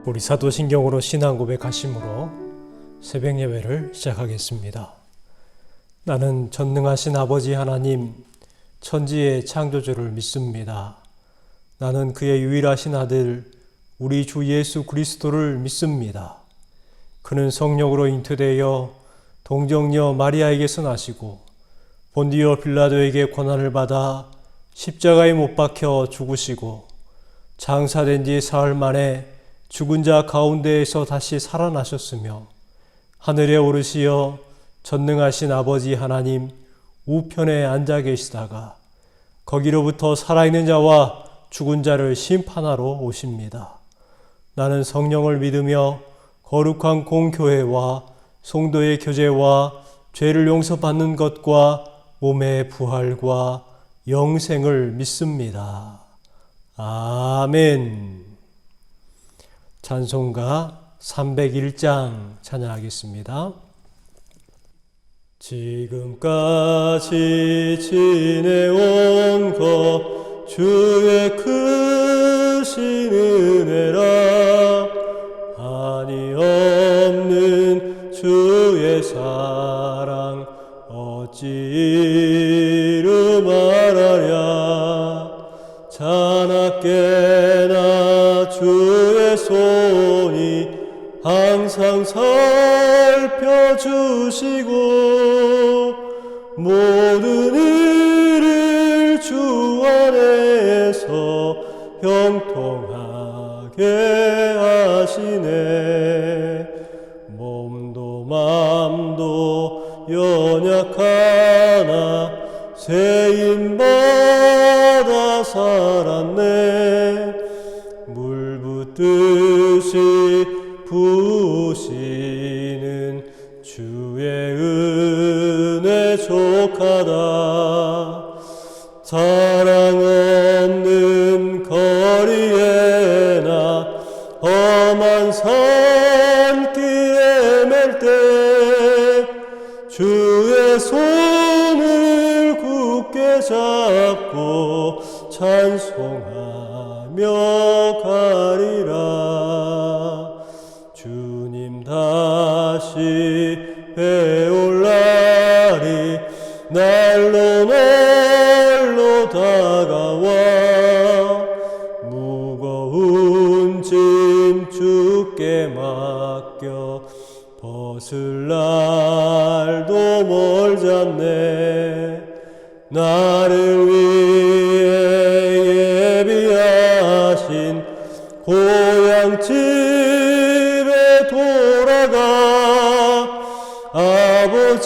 우리 사도신경으로 신앙 고백하심으로 새벽 예배를 시작하겠습니다. 나는 전능하신 아버지 하나님, 천지의 창조주를 믿습니다. 나는 그의 유일하신 아들, 우리 주 예수 그리스도를 믿습니다. 그는 성령으로 잉태되어 동정녀 마리아에게서 나시고 본디오 빌라도에게 고난을 받아 십자가에 못 박혀 죽으시고 장사된 지 사흘 만에 죽은 자 가운데에서 다시 살아나셨으며 하늘에 오르시어 전능하신 아버지 하나님 우편에 앉아 계시다가 거기로부터 살아있는 자와 죽은 자를 심판하러 오십니다. 나는 성령을 믿으며 거룩한 공교회와 성도의 교제와 죄를 용서받는 것과 몸의 부활과 영생을 믿습니다. 아멘. 찬송가 301장 찬양하겠습니다. 지금까지 지내온 것 주의 크신 은혜라 한이 없는 주의 사랑 어찌 이루 말하랴 자나깨나 주의 손이 항상 살펴주시고 모든 일을 주 안에서 형통하게 하시네. 몸도 맘도 연약하나 세임받아 살았네. 물 붓듯이 부으시는 주의 은혜 족하다. 사랑 없는 거리에나 험한 산길에 맬 때 주의 손을 굳게 잡고 찬송하며 가리라. 주님 다시 배올 날이 날로 날로 다가와 무거운 짐 주께 맡겨 벗을 날도 멀잖네. 나를 위해 예비하신 고향집에 돌아가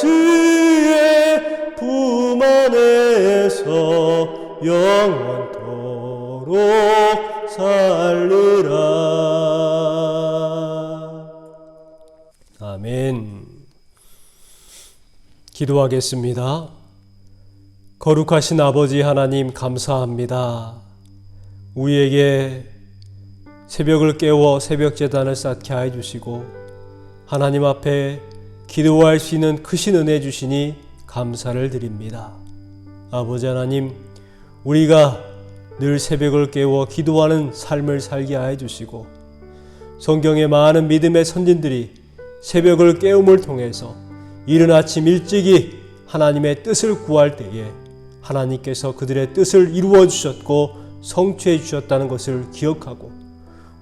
아버지의 품 안에서 영원토록 살리라. 아멘. 기도하겠습니다. 거룩하신 아버지 하나님 감사합니다. 우리에게 새벽을 깨워 새벽 제단을 쌓게 해 주시고 하나님 앞에 기도할 수 있는 크신 은혜 주시니 감사를 드립니다. 아버지 하나님, 우리가 늘 새벽을 깨워 기도하는 삶을 살게 해 주시고 성경의 많은 믿음의 선진들이 새벽을 깨움을 통해서 이른 아침 일찍이 하나님의 뜻을 구할 때에 하나님께서 그들의 뜻을 이루어 주셨고 성취해 주셨다는 것을 기억하고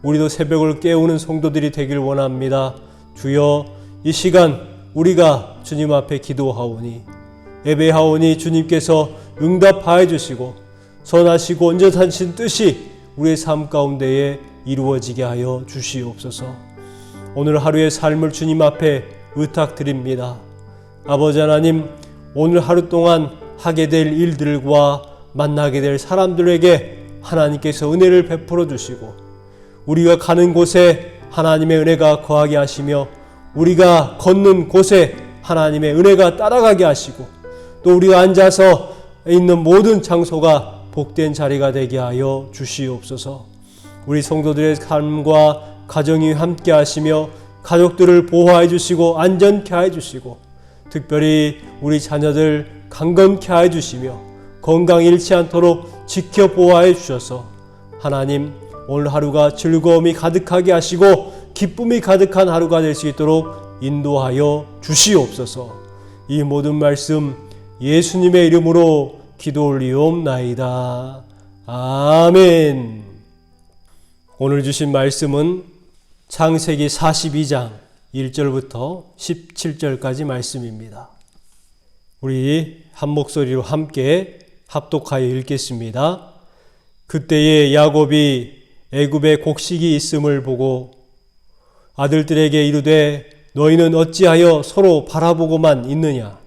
우리도 새벽을 깨우는 성도들이 되길 원합니다. 주여, 이 시간 우리가 주님 앞에 기도하오니 예배하오니 주님께서 응답하여 주시고 선하시고 온전하신 뜻이 우리의 삶 가운데에 이루어지게 하여 주시옵소서. 오늘 하루의 삶을 주님 앞에 의탁드립니다. 아버지 하나님, 오늘 하루 동안 하게 될 일들과 만나게 될 사람들에게 하나님께서 은혜를 베풀어 주시고 우리가 가는 곳에 하나님의 은혜가 거하게 하시며 우리가 걷는 곳에 하나님의 은혜가 따라가게 하시고 또 우리가 앉아서 있는 모든 장소가 복된 자리가 되게 하여 주시옵소서. 우리 성도들의 삶과 가정이 함께 하시며 가족들을 보호해 주시고 안전케 해 주시고 특별히 우리 자녀들 강건케 해주시며 건강 잃지 않도록 지켜 보호해 주셔서 하나님 오늘 하루가 즐거움이 가득하게 하시고 기쁨이 가득한 하루가 될 수 있도록 인도하여 주시옵소서. 이 모든 말씀 예수님의 이름으로 기도 올리옵나이다. 아멘. 오늘 주신 말씀은 창세기 42장 1절부터 17절까지 말씀입니다. 우리 한 목소리로 함께 합독하여 읽겠습니다. 그때에 야곱이 애굽에 곡식이 있음을 보고 아들들에게 이르되 너희는 어찌하여 서로 바라보고만 있느냐.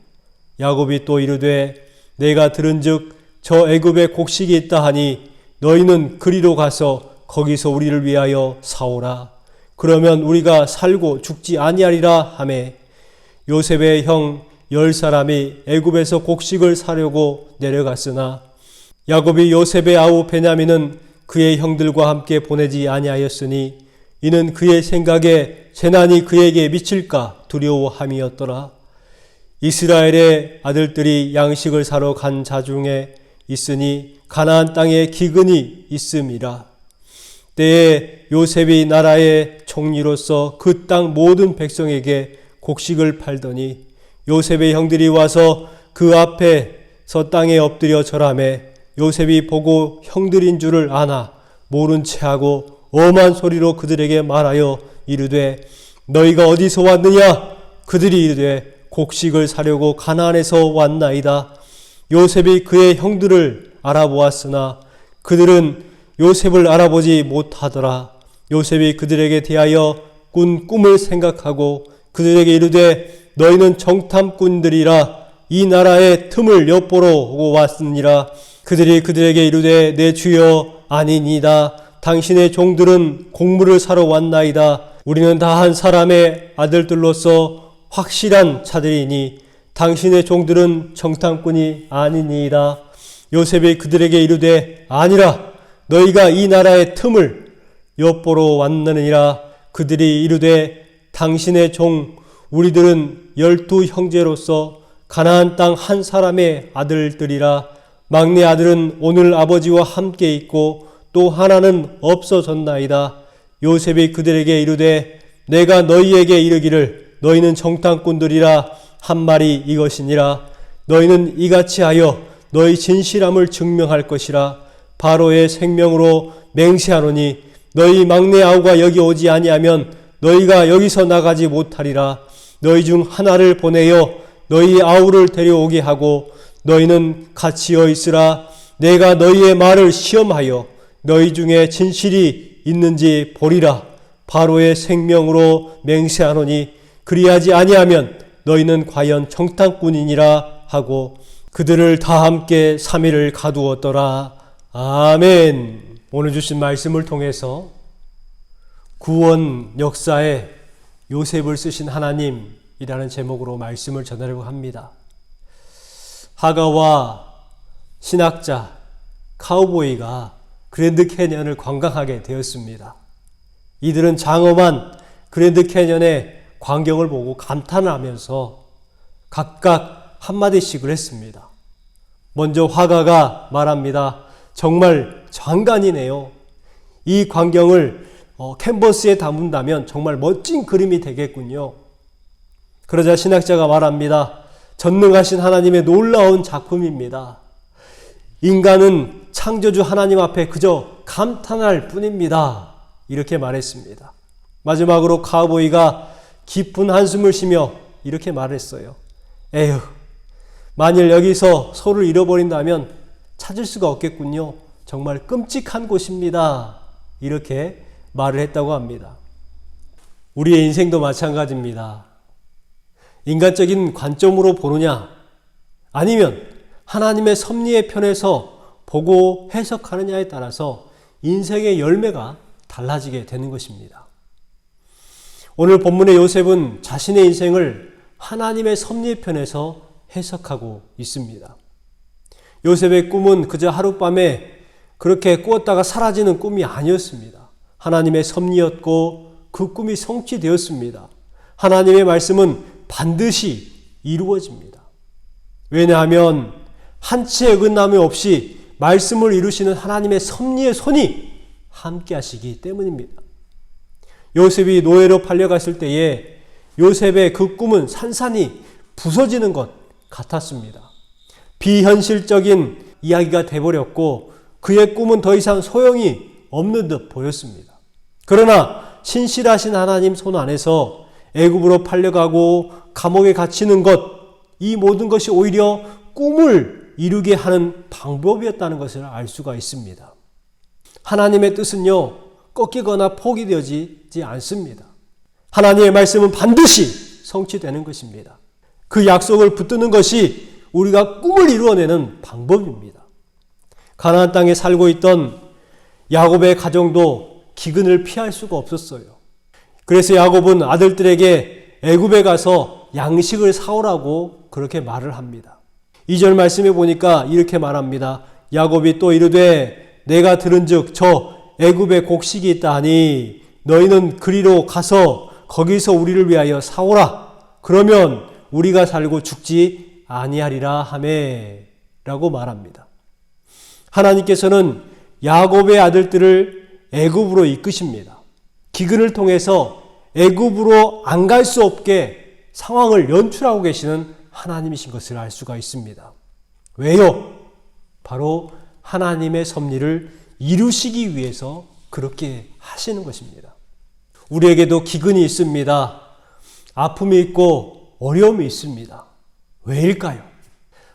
야곱이 또 이르되 내가 들은즉 저 애굽에 곡식이 있다 하니 너희는 그리로 가서 거기서 우리를 위하여 사오라. 그러면 우리가 살고 죽지 아니하리라 하매 요셉의 형 10사람이 애굽에서 곡식을 사려고 내려갔으나 야곱이 요셉의 아우 베냐민은 그의 형들과 함께 보내지 아니하였으니 이는 그의 생각에 재난이 그에게 미칠까 두려워함이었더라. 이스라엘의 아들들이 양식을 사러 간 자 중에 있으니 가나안 땅에 기근이 있음이라. 때에 요셉이 나라의 총리로서 그 땅 모든 백성에게 곡식을 팔더니 요셉의 형들이 와서 그 앞에서 땅에 엎드려 절하매 요셉이 보고 형들인 줄을 아나 모른 체하고 엄한 소리로 그들에게 말하여 이르되 너희가 어디서 왔느냐? 그들이 이르되 곡식을 사려고 가나안에서 왔나이다. 요셉이 그의 형들을 알아보았으나 그들은 요셉을 알아보지 못하더라. 요셉이 그들에게 대하여 꾼 꿈을 생각하고 그들에게 이르되 너희는 정탐꾼들이라 이 나라의 틈을 엿보러 오고 왔으니라. 그들이 그들에게 이르되 내 주여 아니니이다. 당신의 종들은 곡물을 사러 왔나이다. 우리는 다 한 사람의 아들들로서 확실한 자들이니 당신의 종들은 정탐꾼이 아니니이다. 요셉이 그들에게 이르되 아니라 너희가 이 나라의 틈을 엿보러 왔느니라. 그들이 이르되 당신의 종 우리들은 12 형제로서 가나안 땅 한 사람의 아들들이라. 막내 아들은 오늘 아버지와 함께 있고 또 하나는 없어졌나이다. 요셉이 그들에게 이르되 내가 너희에게 이르기를 너희는 정탐꾼들이라 한 말이 이것이니라. 너희는 이같이 하여 너희 진실함을 증명할 것이라. 바로의 생명으로 맹세하노니 너희 막내 아우가 여기 오지 아니하면 너희가 여기서 나가지 못하리라. 너희 중 하나를 보내어 너희 아우를 데려오게 하고 너희는 같이여 있으라. 내가 너희의 말을 시험하여 너희 중에 진실이 있는지 보리라. 바로의 생명으로 맹세하노니 그리하지 아니하면 너희는 과연 정탐꾼이니라 하고 그들을 다 함께 3일을 가두었더라. 아멘. 오늘 주신 말씀을 통해서 구원 역사에 요셉을 쓰신 하나님이라는 제목으로 말씀을 전하려고 합니다. 하가와 신학자 카우보이가 그랜드 캐년을 관광하게 되었습니다. 이들은 장엄한 그랜드 캐년의 광경을 보고 감탄을 하면서 각각 한마디씩을 했습니다. 먼저 화가가 말합니다. 정말 장관이네요. 이 광경을 캔버스에 담은다면 정말 멋진 그림이 되겠군요. 그러자 신학자가 말합니다. 전능하신 하나님의 놀라운 작품입니다. 인간은 창조주 하나님 앞에 그저 감탄할 뿐입니다. 이렇게 말했습니다. 마지막으로 카우보이가 깊은 한숨을 쉬며 이렇게 말했어요. 에휴, 만일 여기서 소를 잃어버린다면 찾을 수가 없겠군요. 정말 끔찍한 곳입니다. 이렇게 말을 했다고 합니다. 우리의 인생도 마찬가지입니다. 인간적인 관점으로 보느냐 아니면 하나님의 섭리의 편에서 보고 해석하느냐에 따라서 인생의 열매가 달라지게 되는 것입니다. 오늘 본문의 요셉은 자신의 인생을 하나님의 섭리의 편에서 해석하고 있습니다. 요셉의 꿈은 그저 하룻밤에 그렇게 꾸었다가 사라지는 꿈이 아니었습니다. 하나님의 섭리였고 그 꿈이 성취되었습니다. 하나님의 말씀은 반드시 이루어집니다. 왜냐하면 한치의 어긋남이 없이 말씀을 이루시는 하나님의 섭리의 손이 함께 하시기 때문입니다. 요셉이 노예로 팔려갔을 때에 요셉의 그 꿈은 산산이 부서지는 것 같았습니다. 비현실적인 이야기가 돼버렸고 그의 꿈은 더 이상 소용이 없는 듯 보였습니다. 그러나 신실하신 하나님 손 안에서 애굽으로 팔려가고 감옥에 갇히는 것, 이 모든 것이 오히려 꿈을 이루게 하는 방법이었다는 것을 알 수가 있습니다. 하나님의 뜻은요, 꺾이거나 포기되어지지 않습니다. 하나님의 말씀은 반드시 성취되는 것입니다. 그 약속을 붙드는 것이 우리가 꿈을 이루어내는 방법입니다. 가나안 땅에 살고 있던 야곱의 가정도 기근을 피할 수가 없었어요. 그래서 야곱은 아들들에게 애굽에 가서 양식을 사오라고 그렇게 말을 합니다. 2절 말씀에 보니까 이렇게 말합니다. 야곱이 또 이르되 내가 들은즉 저 애굽에 곡식이 있다 하니 너희는 그리로 가서 거기서 우리를 위하여 사오라. 그러면 우리가 살고 죽지 아니하리라 하매 라고 말합니다. 하나님께서는 야곱의 아들들을 애굽으로 이끄십니다. 기근을 통해서 애굽으로 안 갈 수 없게 상황을 연출하고 계시는 하나님이신 것을 알 수가 있습니다. 왜요? 바로 하나님의 섭리를 이루시기 위해서 그렇게 하시는 것입니다. 우리에게도 기근이 있습니다. 아픔이 있고 어려움이 있습니다. 왜일까요?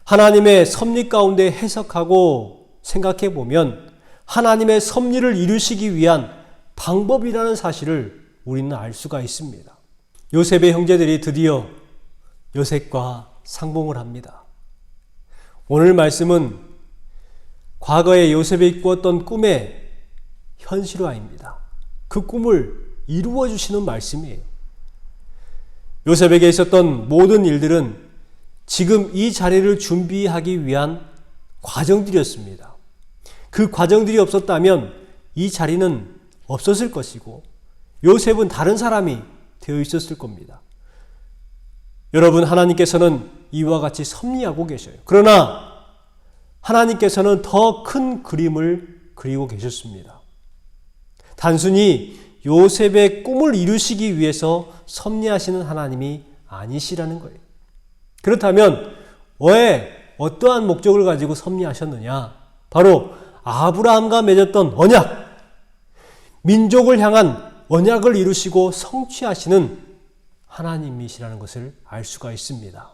하나님의 섭리 가운데 해석하고 생각해 보면 하나님의 섭리를 이루시기 위한 방법이라는 사실을 우리는 알 수가 있습니다. 요셉의 형제들이 드디어 요셉과 상봉을 합니다. 오늘 말씀은 과거에 요셉이 꾸었던 꿈의 현실화입니다. 그 꿈을 이루어 주시는 말씀이에요. 요셉에게 있었던 모든 일들은 지금 이 자리를 준비하기 위한 과정들이었습니다. 그 과정들이 없었다면 이 자리는 없었을 것이고 요셉은 다른 사람이 되어 있었을 겁니다. 여러분, 하나님께서는 이와 같이 섭리하고 계셔요. 그러나 하나님께서는 더 큰 그림을 그리고 계셨습니다. 단순히 요셉의 꿈을 이루시기 위해서 섭리하시는 하나님이 아니시라는 거예요. 그렇다면 왜 어떠한 목적을 가지고 섭리하셨느냐? 바로 아브라함과 맺었던 언약, 민족을 향한 언약을 이루시고 성취하시는 하나님이시라는 것을 알 수가 있습니다.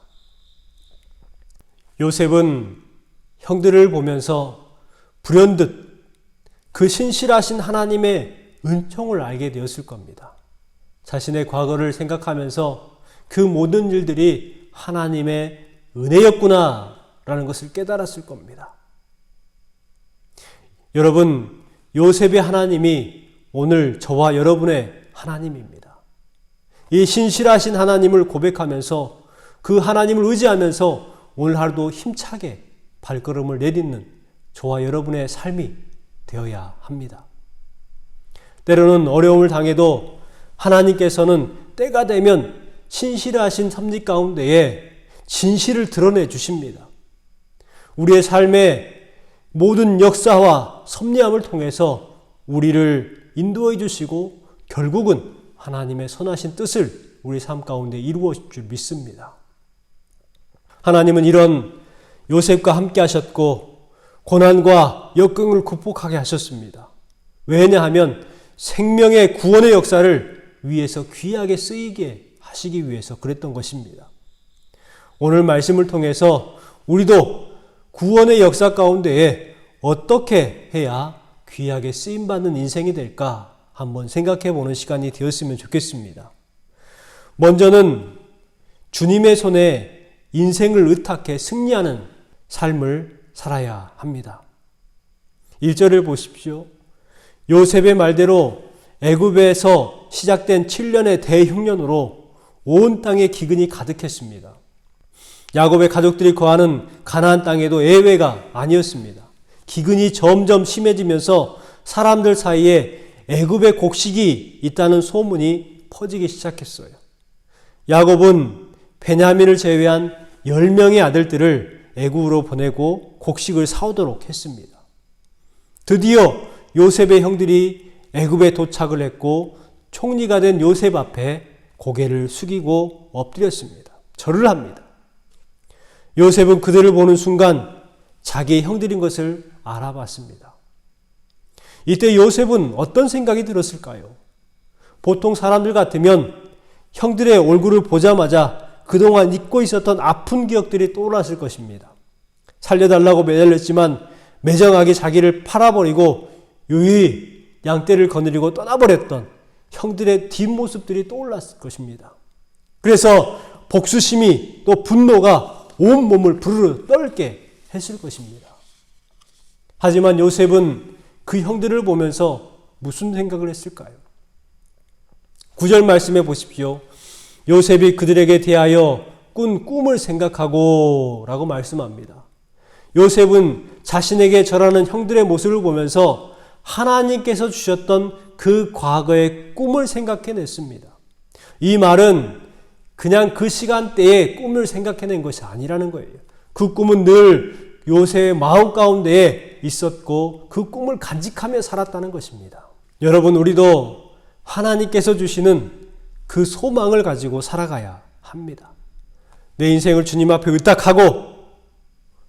요셉은 형들을 보면서 불현듯 그 신실하신 하나님의 은총을 알게 되었을 겁니다. 자신의 과거를 생각하면서 그 모든 일들이 하나님의 은혜였구나 라는 것을 깨달았을 겁니다. 여러분, 요셉의 하나님이 오늘 저와 여러분의 하나님입니다. 이 신실하신 하나님을 고백하면서 그 하나님을 의지하면서 오늘 하루도 힘차게 발걸음을 내딛는 저와 여러분의 삶이 되어야 합니다. 때로는 어려움을 당해도 하나님께서는 때가 되면 신실하신 섭리 가운데에 진실을 드러내 주십니다. 우리의 삶의 모든 역사와 섭리함을 통해서 우리를 인도해 주시고 결국은 하나님의 선하신 뜻을 우리 삶 가운데 이루어 줄 믿습니다. 하나님은 이런 요셉과 함께 하셨고 고난과 역경을 극복하게 하셨습니다. 왜냐하면 생명의 구원의 역사를 위해서 귀하게 쓰이게 하시기 위해서 그랬던 것입니다. 오늘 말씀을 통해서 우리도 구원의 역사 가운데에 어떻게 해야 귀하게 쓰임받는 인생이 될까 한번 생각해 보는 시간이 되었으면 좋겠습니다. 먼저는 주님의 손에 인생을 의탁해 승리하는 삶을 살아야 합니다. 1절을 보십시오. 요셉의 말대로 애굽에서 시작된 7년의 대흉년으로 온 땅에 기근이 가득했습니다. 야곱의 가족들이 거하는 가나안 땅에도 예외가 아니었습니다. 기근이 점점 심해지면서 사람들 사이에 애굽의 곡식이 있다는 소문이 퍼지기 시작했어요. 야곱은 베냐민을 제외한 10명의 아들들을 애굽으로 보내고 곡식을 사오도록 했습니다. 드디어 요셉의 형들이 애굽에 도착을 했고 총리가 된 요셉 앞에 고개를 숙이고 엎드렸습니다. 절을 합니다. 요셉은 그들을 보는 순간 자기의 형들인 것을 알아봤습니다. 이때 요셉은 어떤 생각이 들었을까요? 보통 사람들 같으면 형들의 얼굴을 보자마자 그동안 잊고 있었던 아픈 기억들이 떠올랐을 것입니다. 살려달라고 매달렸지만 매정하게 자기를 팔아버리고 유유히 양떼를 거느리고 떠나버렸던 형들의 뒷모습들이 떠올랐을 것입니다. 그래서 복수심이 또 분노가 온 몸을 부르르 떨게 했을 것입니다. 하지만 요셉은 그 형들을 보면서 무슨 생각을 했을까요? 9절 말씀해 보십시오. 요셉이 그들에게 대하여 꾼 꿈을 생각하고 라고 말씀합니다. 요셉은 자신에게 절하는 형들의 모습을 보면서 하나님께서 주셨던 그 과거의 꿈을 생각해냈습니다. 이 말은 그냥 그 시간대에 꿈을 생각해낸 것이 아니라는 거예요. 그 꿈은 늘 요셉의 마음 가운데에 있었고 그 꿈을 간직하며 살았다는 것입니다. 여러분, 우리도 하나님께서 주시는 그 소망을 가지고 살아가야 합니다. 내 인생을 주님 앞에 의탁하고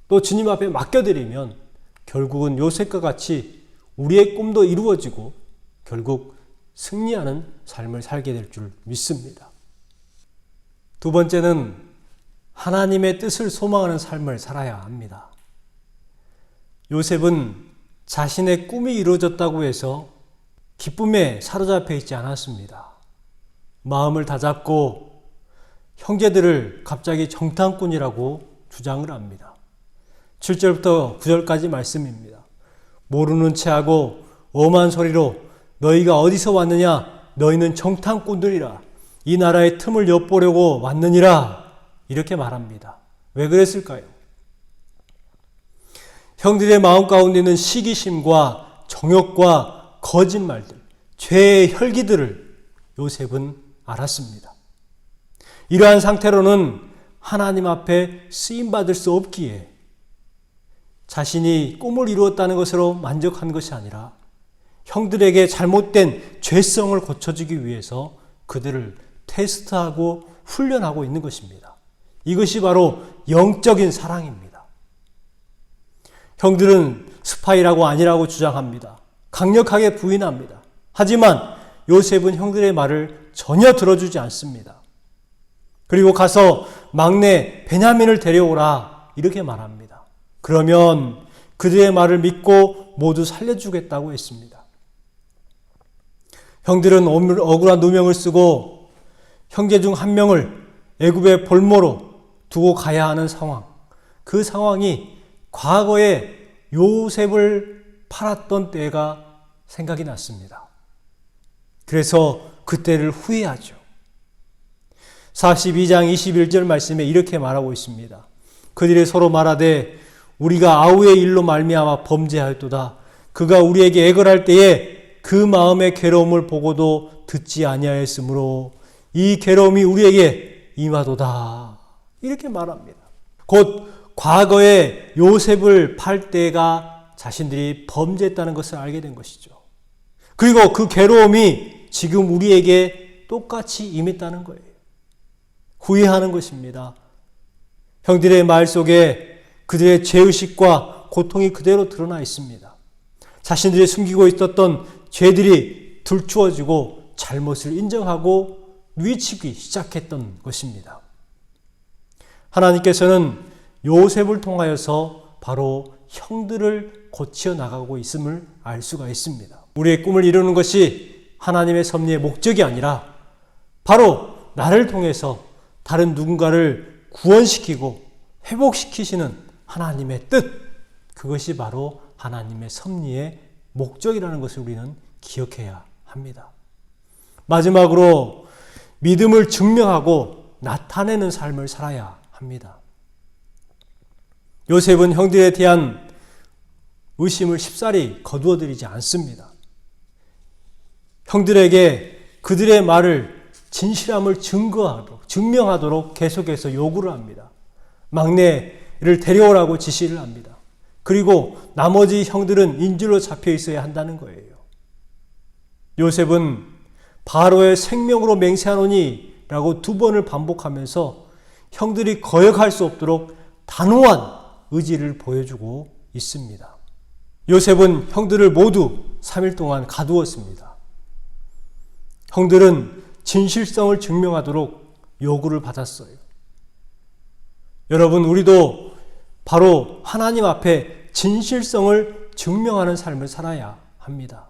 또 주님 앞에 맡겨드리면 결국은 요셉과 같이 우리의 꿈도 이루어지고 결국 승리하는 삶을 살게 될 줄 믿습니다. 두 번째는 하나님의 뜻을 소망하는 삶을 살아야 합니다. 요셉은 자신의 꿈이 이루어졌다고 해서 기쁨에 사로잡혀 있지 않았습니다. 마음을 다잡고 형제들을 갑자기 정탐꾼이라고 주장을 합니다. 7절부터 9절까지 말씀입니다. 모르는 체하고 엄한 소리로 너희가 어디서 왔느냐? 너희는 정탐꾼들이라. 이 나라의 틈을 엿보려고 왔느니라. 이렇게 말합니다. 왜 그랬을까요? 형들의 마음 가운데 있는 시기심과 정욕과 거짓말들, 죄의 혈기들을 요셉은 알았습니다. 이러한 상태로는 하나님 앞에 쓰임받을 수 없기에 자신이 꿈을 이루었다는 것으로 만족한 것이 아니라 형들에게 잘못된 죄성을 고쳐주기 위해서 그들을 테스트하고 훈련하고 있는 것입니다. 이것이 바로 영적인 사랑입니다. 형들은 스파이라고 아니라고 주장합니다. 강력하게 부인합니다. 하지만 요셉은 형들의 말을 전혀 들어주지 않습니다. 그리고 가서 막내 베냐민을 데려오라 이렇게 말합니다. 그러면 그들의 말을 믿고 모두 살려주겠다고 했습니다. 형들은 억울한 누명을 쓰고 형제 중 한 명을 애굽의 볼모로 두고 가야 하는 상황. 그 상황이 과거에 요셉을 팔았던 때가 생각이 났습니다. 그래서 그때를 후회하죠. 42장 21절 말씀에 이렇게 말하고 있습니다. 그들이 서로 말하되 우리가 아우의 일로 말미암아 범죄하였도다. 그가 우리에게 애걸할 때에 그 마음의 괴로움을 보고도 듣지 아니하였으므로 이 괴로움이 우리에게 임하도다. 이렇게 말합니다. 곧 과거에 요셉을 팔 때가 자신들이 범죄했다는 것을 알게 된 것이죠. 그리고 그 괴로움이 지금 우리에게 똑같이 임했다는 거예요. 후회하는 것입니다. 형들의 말 속에 그들의 죄의식과 고통이 그대로 드러나 있습니다. 자신들이 숨기고 있었던 죄들이 들추어지고 잘못을 인정하고 뉘치기 시작했던 것입니다. 하나님께서는 요셉을 통하여서 바로 형들을 고쳐 나가고 있음을 알 수가 있습니다. 우리의 꿈을 이루는 것이 하나님의 섭리의 목적이 아니라 바로 나를 통해서 다른 누군가를 구원시키고 회복시키시는 하나님의 뜻, 그것이 바로 하나님의 섭리의 목적이라는 것을 우리는 기억해야 합니다. 마지막으로 믿음을 증명하고 나타내는 삶을 살아야 합니다. 요셉은 형들에 대한 의심을 쉽사리 거두어들이지 않습니다. 형들에게 그들의 말을 진실함을 증명하도록 계속해서 요구를 합니다. 막내를 데려오라고 지시를 합니다. 그리고 나머지 형들은 인질로 잡혀 있어야 한다는 거예요. 요셉은 바로의 생명으로 맹세하노니 라고 2번을 반복하면서 형들이 거역할 수 없도록 단호한 의지를 보여주고 있습니다. 요셉은 형들을 모두 3일 동안 가두었습니다. 형들은 진실성을 증명하도록 요구를 받았어요. 여러분, 우리도 바로 하나님 앞에 진실성을 증명하는 삶을 살아야 합니다.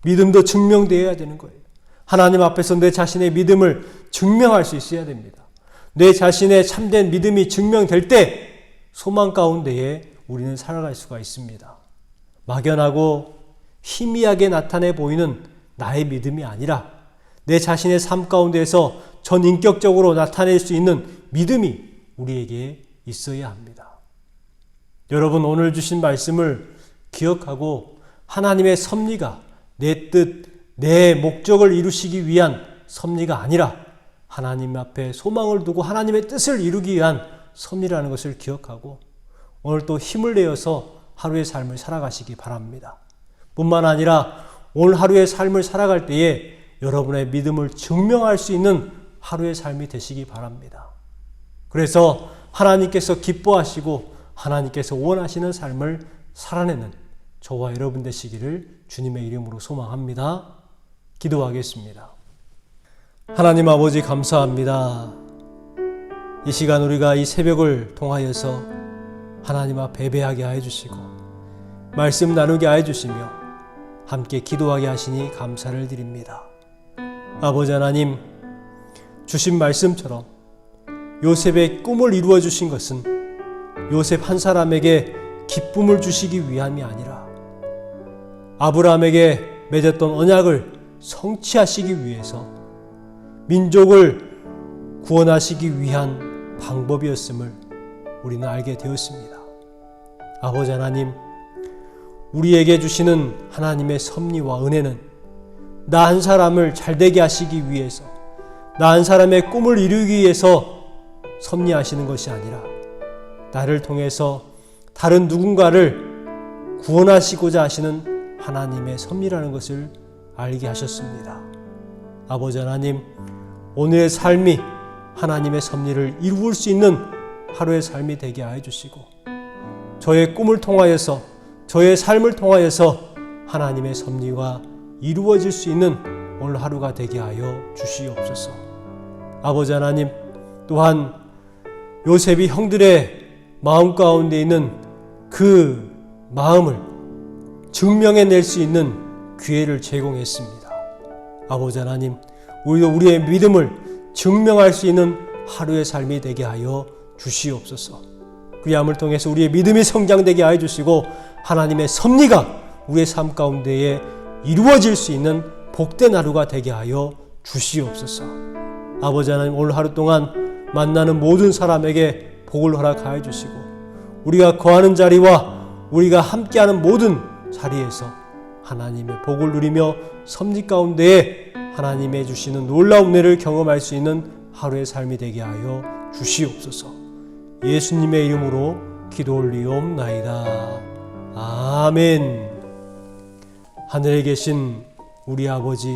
믿음도 증명되어야 되는 거예요. 하나님 앞에서 내 자신의 믿음을 증명할 수 있어야 됩니다. 내 자신의 참된 믿음이 증명될 때 소망 가운데에 우리는 살아갈 수가 있습니다. 막연하고 희미하게 나타내 보이는 나의 믿음이 아니라 내 자신의 삶 가운데에서 전인격적으로 나타낼 수 있는 믿음이 우리에게 있어야 합니다. 여러분, 오늘 주신 말씀을 기억하고 하나님의 섭리가 내 뜻, 내 목적을 이루시기 위한 섭리가 아니라 하나님 앞에 소망을 두고 하나님의 뜻을 이루기 위한 섭리라는 것을 기억하고 오늘 또 힘을 내어서 하루의 삶을 살아가시기 바랍니다. 뿐만 아니라 오늘 하루의 삶을 살아갈 때에 여러분의 믿음을 증명할 수 있는 하루의 삶이 되시기 바랍니다. 그래서 하나님께서 기뻐하시고 하나님께서 원하시는 삶을 살아내는 저와 여러분 되시기를 주님의 이름으로 소망합니다. 기도하겠습니다. 하나님 아버지, 감사합니다. 이 시간 우리가 이 새벽을 통하여서 하나님 앞에 예배하게 하여 주시고 말씀 나누게 하여 주시며 함께 기도하게 하시니 감사를 드립니다. 아버지 하나님, 주신 말씀처럼 요셉의 꿈을 이루어 주신 것은 요셉 한 사람에게 기쁨을 주시기 위함이 아니라 아브라함에게 맺었던 언약을 성취하시기 위해서 민족을 구원하시기 위한 방법이었음을 우리는 알게 되었습니다. 아버지 하나님, 우리에게 주시는 하나님의 섭리와 은혜는 나 한 사람을 잘되게 하시기 위해서, 나 한 사람의 꿈을 이루기 위해서 섭리하시는 것이 아니라 나를 통해서 다른 누군가를 구원하시고자 하시는 하나님의 섭리라는 것을 알게 하셨습니다. 아버지 하나님, 오늘의 삶이 하나님의 섭리를 이루을 수 있는 하루의 삶이 되게 하여 주시고 저의 꿈을 통하여서, 저의 삶을 통하여서 하나님의 섭리가 이루어질 수 있는 오늘 하루가 되게 하여 주시옵소서. 아버지 하나님, 또한 요셉이 형들의 마음 가운데 있는 그 마음을 증명해낼 수 있는 기회를 제공했습니다. 아버지 하나님, 우리도 우리의 믿음을 증명할 수 있는 하루의 삶이 되게 하여 주시옵소서. 그 암을 통해서 우리의 믿음이 성장되게 하여 주시고 하나님의 섭리가 우리의 삶 가운데에 이루어질 수 있는 복된 하루가 되게 하여 주시옵소서. 아버지 하나님, 오늘 하루 동안 만나는 모든 사람에게 복을 허락하여 주시고 우리가 거하는 자리와 우리가 함께하는 모든 자리에서 하나님의 복을 누리며 섭리 가운데에 하나님의 주시는 놀라운 은혜를 경험할 수 있는 하루의 삶이 되게 하여 주시옵소서. 예수님의 이름으로 기도 올리옵나이다. 아멘. 하늘에 계신 우리 아버지,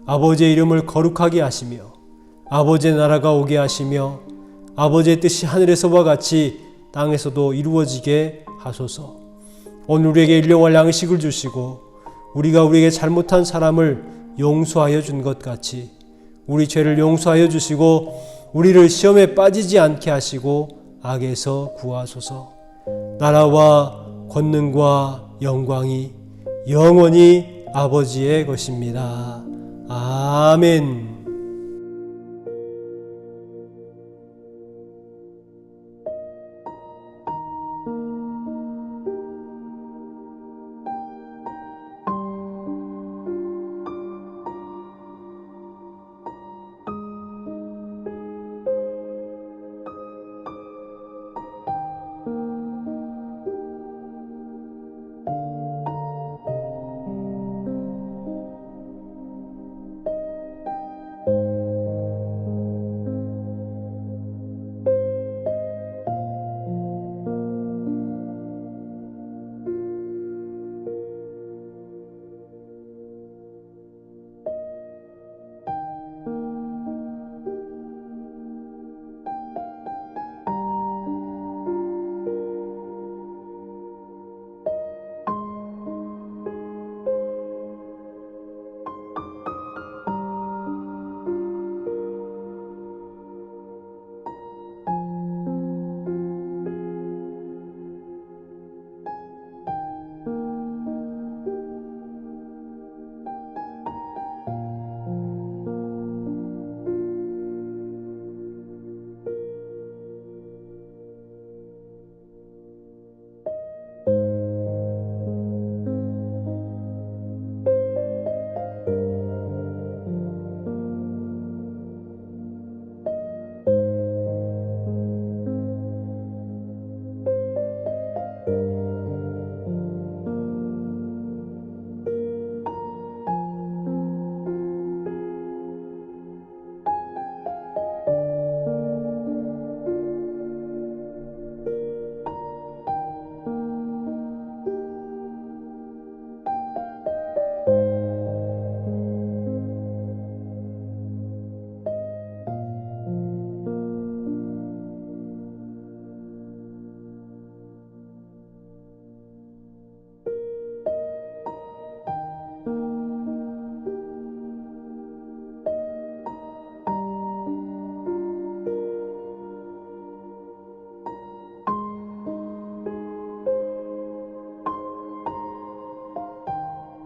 아버지의 이름을 거룩하게 하시며 아버지의 나라가 오게 하시며 아버지의 뜻이 하늘에서와 같이 땅에서도 이루어지게 하소서. 오늘 우리에게 일용할 양식을 주시고 우리가 우리에게 잘못한 사람을 용서하여 준 것 같이 우리 죄를 용서하여 주시고 우리를 시험에 빠지지 않게 하시고 악에서 구하소서. 나라와 권능과 영광이 영원히 아버지의 것입니다. 아멘.